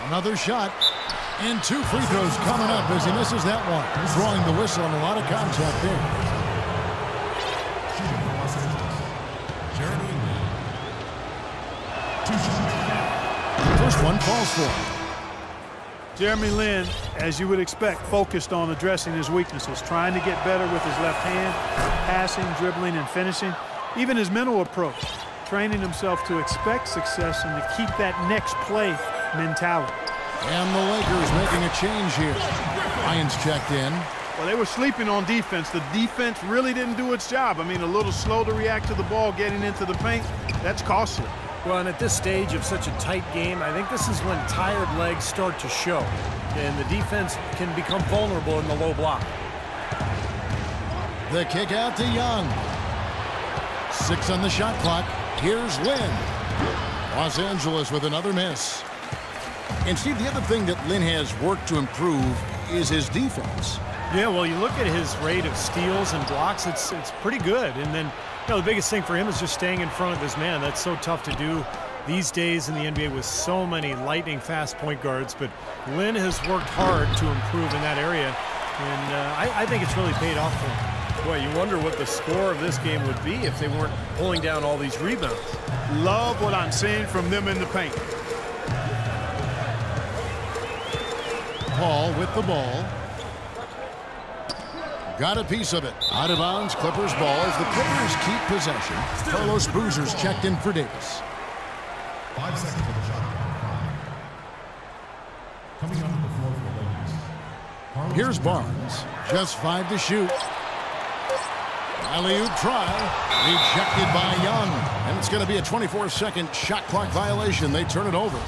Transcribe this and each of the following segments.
Another shot. And 2 free throws coming up as he misses that one. Throwing the whistle and a lot of contact there. First one falls for him. Jeremy Lin, as you would expect, focused on addressing his weaknesses, trying to get better with his left hand, passing, dribbling, and finishing. Even his mental approach, training himself to expect success and to keep that next play mentality. And the Lakers making a change here. Lyons checked in. Well, they were sleeping on defense. The defense really didn't do its job. I mean, a little slow to react to the ball getting into the paint. That's costly. Well, and at this stage of such a tight game, I think this is when tired legs start to show. And the defense can become vulnerable in the low block. The kick out to Young. 6 on the shot clock. Here's Lin. Los Angeles with another miss. And Steve, the other thing that Lin has worked to improve is his defense. Yeah, well, you look at his rate of steals and blocks, it's pretty good. And then, the biggest thing for him is just staying in front of his man. That's so tough to do these days in the NBA with so many lightning-fast point guards. But Lin has worked hard to improve in that area, and I think it's really paid off for him. Boy, you wonder what the score of this game would be if they weren't pulling down all these rebounds. Love what I'm seeing from them in the paint. Paul with the ball. Got a piece of it. Out of bounds, Clippers ball as the Clippers keep possession. Carlos Boozer's checked in for Davis. 5 seconds of the shot. Coming onto the floor for the Lakers. Here's Barnes. Just 5 to shoot. Alley-oop try. Rejected by Young. And it's going to be a 24-second shot clock violation. They turn it over.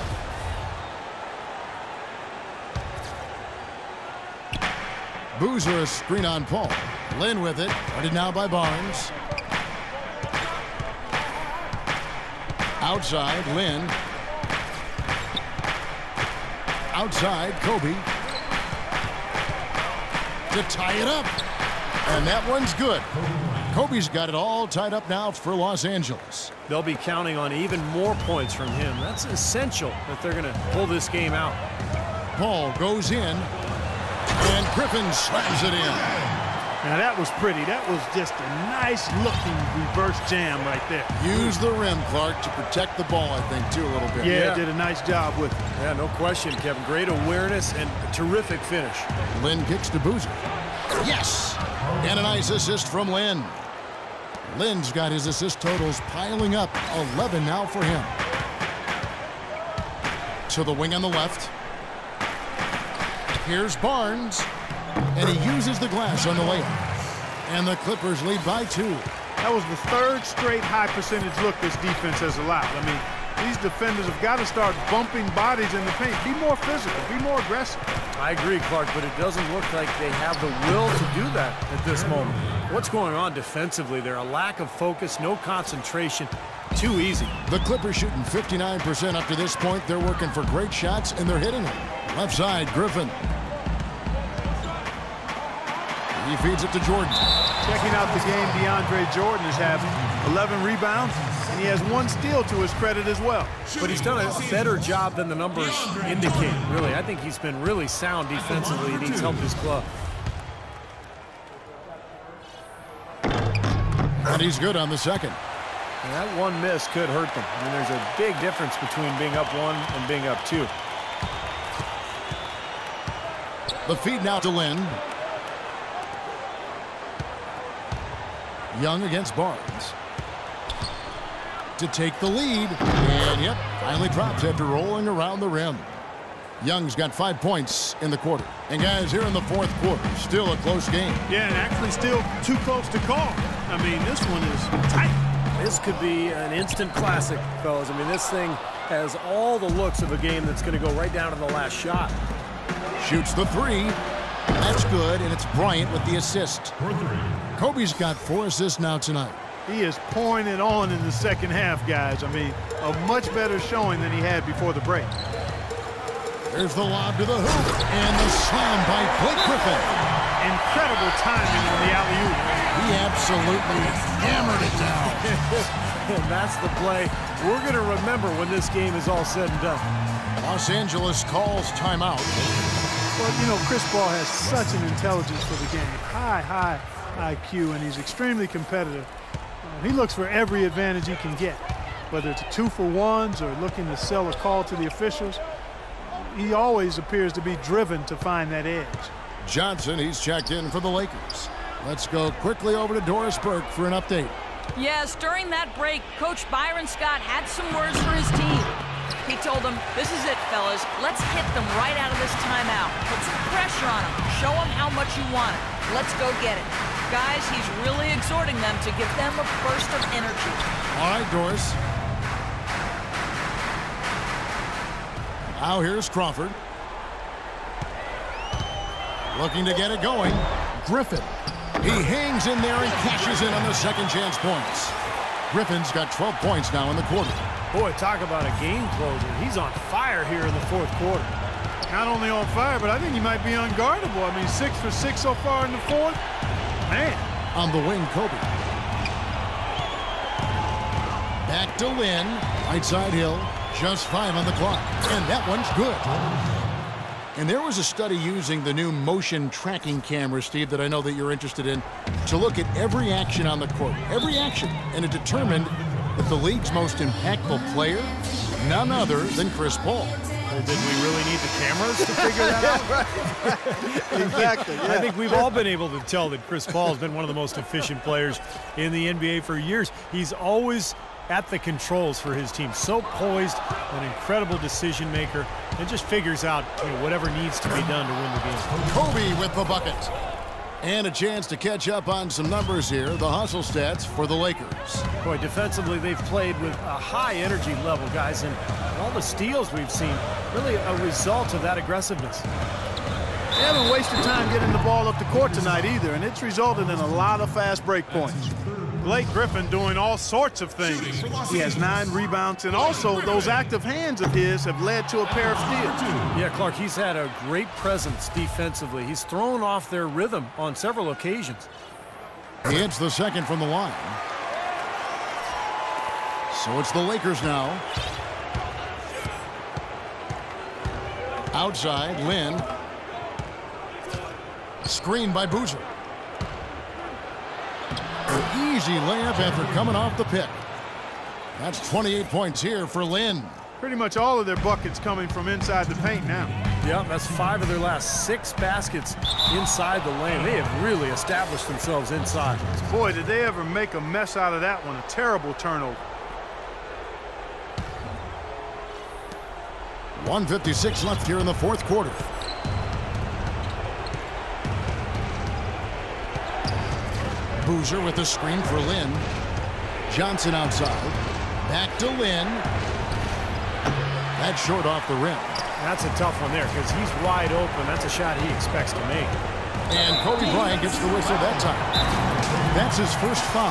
Boozer a screen on Paul. Lin with it. Guarded now by Barnes. Outside, Lin. Outside, Kobe. To tie it up. And that one's good. Kobe's got it all tied up now for Los Angeles. They'll be counting on even more points from him. That's essential if they're going to pull this game out. Paul goes in. And Griffin slams it in. Now that was pretty. That was just a nice-looking reverse jam right there. Use the rim, Clark, to protect the ball, I think, too, a little bit. Yeah, did a nice job with it. Yeah, no question, Kevin. Great awareness and a terrific finish. Lin kicks to Boozer. Yes! And a nice assist from Lin. Lin's got his assist totals piling up. 11 now for him. To the wing on the left. Here's Barnes, and he uses the glass on the layup. And the Clippers lead by 2. That was the 3rd straight high-percentage look this defense has allowed. I mean, these defenders have got to start bumping bodies in the paint. Be more physical. Be more aggressive. I agree, Clark, but it doesn't look like they have the will to do that at this moment. What's going on defensively there? A lack of focus, no concentration. Too easy. The Clippers shooting 59% up to this point. They're working for great shots, and they're hitting them. Left side, Griffin. He feeds it to Jordan. Checking out the game, DeAndre Jordan is having 11 rebounds, and he has 1 steal to his credit as well. But he's done a better job than the numbers indicate, really. I think he's been really sound defensively, and he's helped his club. And he's good on the second. And that 1 miss could hurt them. I mean, there's a big difference between being up 1 and being up 2. The feed now to Lin. Young against Barnes. To take the lead. And, yep, finally drops after rolling around the rim. Young's got 5 points in the quarter. And, guys, here in the 4th quarter, still a close game. Yeah, and actually still too close to call. I mean, this one is tight. This could be an instant classic, fellas. I mean, this thing has all the looks of a game that's going to go right down to the last shot. Shoots the 3. That's good, and it's Bryant with the assist. Kobe's got 4 assists now tonight. He is pouring it on in the second half, guys. I mean, a much better showing than he had before the break. There's the lob to the hoop, and the slam by Blake Griffin. Incredible timing on the alley-oop. He absolutely hammered it down. And that's the play we're going to remember when this game is all said and done. Los Angeles calls timeout. Well, you know, Chris Paul has such an intelligence for the game. High IQ, and he's extremely competitive. He looks for every advantage he can get, whether it's a 2-for-1s or looking to sell a call to the officials. He always appears to be driven to find that edge. Johnson, he's checked in for the Lakers. Let's go quickly over to Doris Burke for an update. Yes, during that break, Coach Byron Scott had some words for his team. He told them, this is it, fellas. Let's hit them right out of this timeout. Put some pressure on them. Show them how much you want it. Let's go get it. Guys, he's really exhorting them to give them a burst of energy. All right, Doris. Now here's Crawford. Looking to get it going. Griffin. He hangs in there and cashes in on the second chance points. Griffin's got 12 points now in the quarter. Boy, talk about a game closer. He's on fire here in the fourth quarter. Not only on fire, but I think he might be unguardable. I mean, 6 for 6 so far in the fourth. Man. On the wing, Kobe. Back to Lynn. Right side Hill. Just 5 on the clock. And that one's good. And there was a study using the new motion tracking camera, Steve, that I know that you're interested in, to look at every action on the court. Every action. And it determined that the league's most impactful player, none other than Chris Paul. Well, did we really need the cameras to figure that out? Exactly. Yeah. I think we've all been able to tell that Chris Paul has been one of the most efficient players in the NBA for years. He's always at the controls for his team. So poised, an incredible decision maker, and just figures out whatever needs to be done to win the game. Kobe with the bucket. And a chance to catch up on some numbers here. The hustle stats for the Lakers. Boy, defensively, they've played with a high energy level, guys, and all the steals we've seen, really a result of that aggressiveness. They haven't wasted time getting the ball up the court tonight either, and it's resulted in a lot of fast break points. Blake Griffin doing all sorts of things. He has 9 rebounds, and also those active hands of his have led to a pair of steals. Yeah, Clark, he's had a great presence defensively. He's thrown off their rhythm on several occasions. He hits the second from the line. So it's the Lakers now. Outside, Lynn. Screened by Boozer. An easy layup after coming off the pick. That's 28 points here for Lynn. Pretty much all of their buckets coming from inside the paint now. Yeah, that's 5 of their last 6 baskets inside the lane. They have really established themselves inside. Boy, did they ever make a mess out of that one. A terrible turnover. 1:56 left here in the fourth quarter. Boozer with the screen for Lynn. Johnson outside. Back to Lynn. That's short off the rim. That's a tough one there because he's wide open. That's a shot he expects to make. And Kobe Bryant gets the whistle that time. That's his first foul.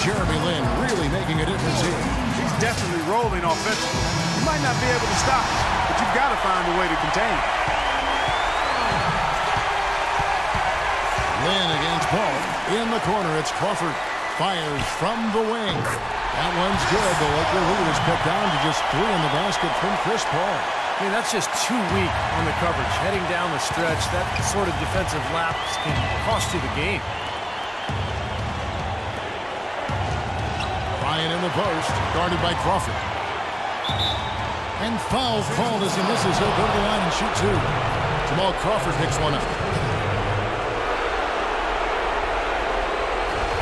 Jeremy Lin really making a difference here. He's definitely rolling offensively. You might not be able to stop him, but you've got to find a way to contain him. Lin against Paul. In the corner, it's Crawford. Fires from the wing. That one's good. The Laker lead is cut down to just 3 in the basket from Chris Paul. I mean, that's just too weak on the coverage. Heading down the stretch, that sort of defensive lapse can cost you the game. Bryant in the post, guarded by Crawford. And foul called as he misses. He'll go to the line and shoot 2. Jamal Crawford picks one up.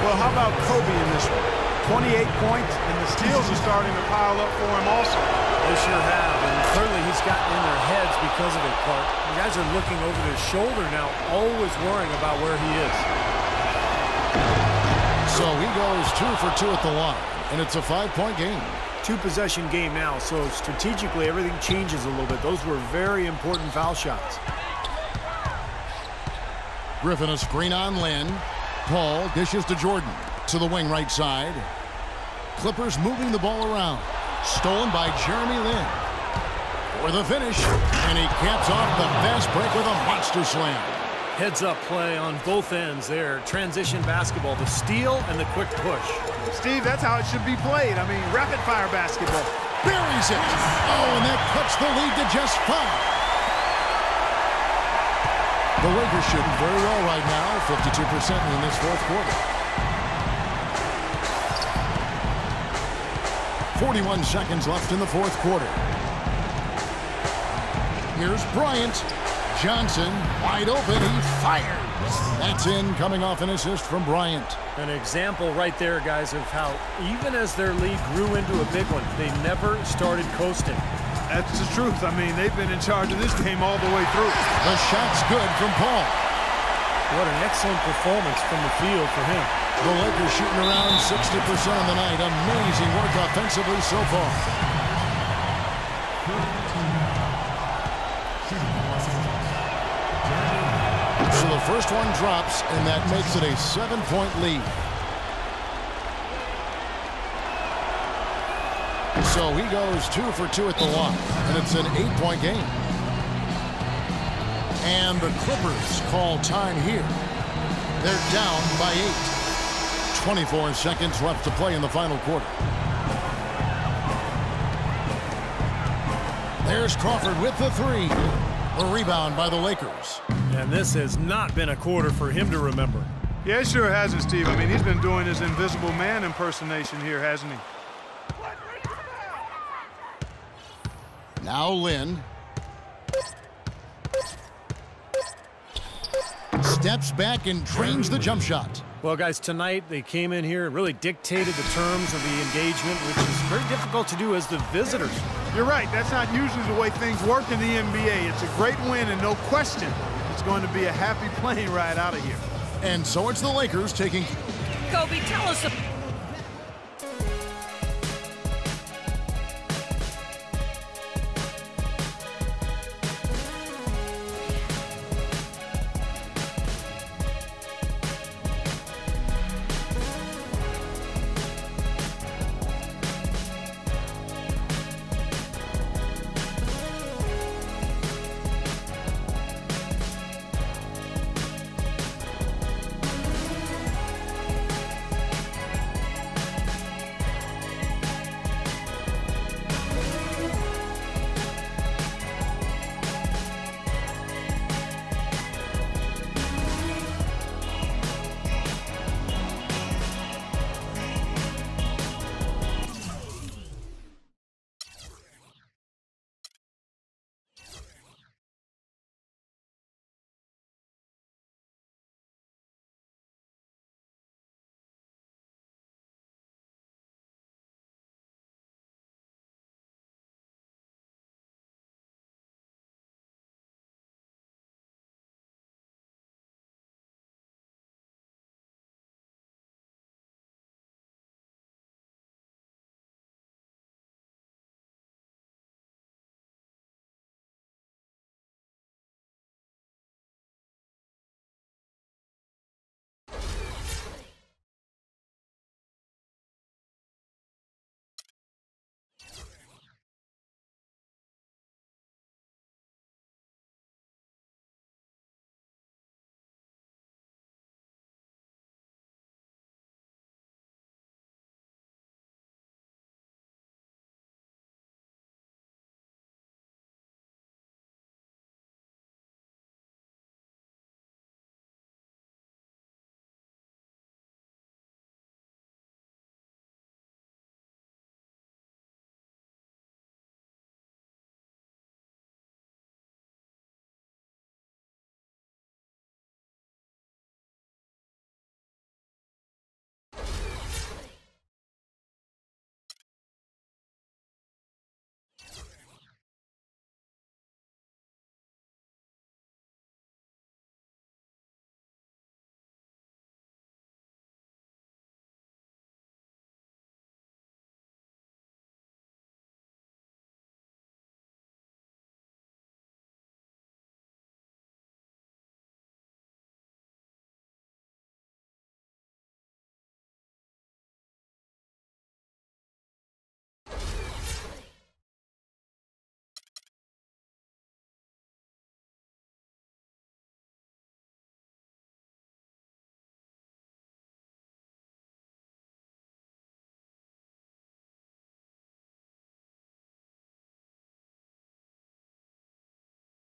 Well, how about Kobe in this one? 28 points, and the steals are starting to pile up for him also. They sure have, and clearly he's gotten in their heads because of it, Clark. The guys are looking over their shoulder now, always worrying about where he is. So he goes 2 for 2 at the line, and it's a 5-point game. 2-possession game now, so strategically everything changes a little bit. Those were very important foul shots. Griffin a screen on Lynn. Paul dishes to Jordan. To the wing right side. Clippers moving the ball around. Stolen by Jeremy Lin. For the finish. And he caps off the fast break with a monster slam. Heads-up play on both ends there. Transition basketball, the steal and the quick push. Steve, that's how it should be played. I mean, rapid-fire basketball. buries it. Oh, and that cuts the lead to just 5. The Lakers shooting very well right now, 52% in this fourth quarter. 41 seconds left in the fourth quarter. Here's Bryant. Johnson, wide open, he fires. That's in, coming off an assist from Bryant. An example right there, guys, of how even as their lead grew into a big one, they never started coasting. That's the truth. I mean, they've been in charge of this game all the way through. The shot's good from Paul. What an excellent performance from the field for him. The Lakers shooting around 60% on the night. Amazing work offensively so far. So the first one drops, and that makes it a 7-point lead. So he goes 2 for 2 at the line, and it's an 8-point game. And the Clippers call time here. They're down by 8. 24 seconds left to play in the final quarter. There's Crawford with the 3. The rebound by the Lakers. And this has not been a quarter for him to remember. Yeah, it sure hasn't, Steve. I mean, he's been doing his invisible man impersonation here, hasn't he? Now Lin. Steps back and drains the jump shot. Well, guys, tonight they came in here and really dictated the terms of the engagement, which is very difficult to do as the visitors. You're right. That's not usually the way things work in the NBA. It's a great win, and no question, it's going to be a happy plane ride out of here. And so it's the Lakers taking... Kobe, tell us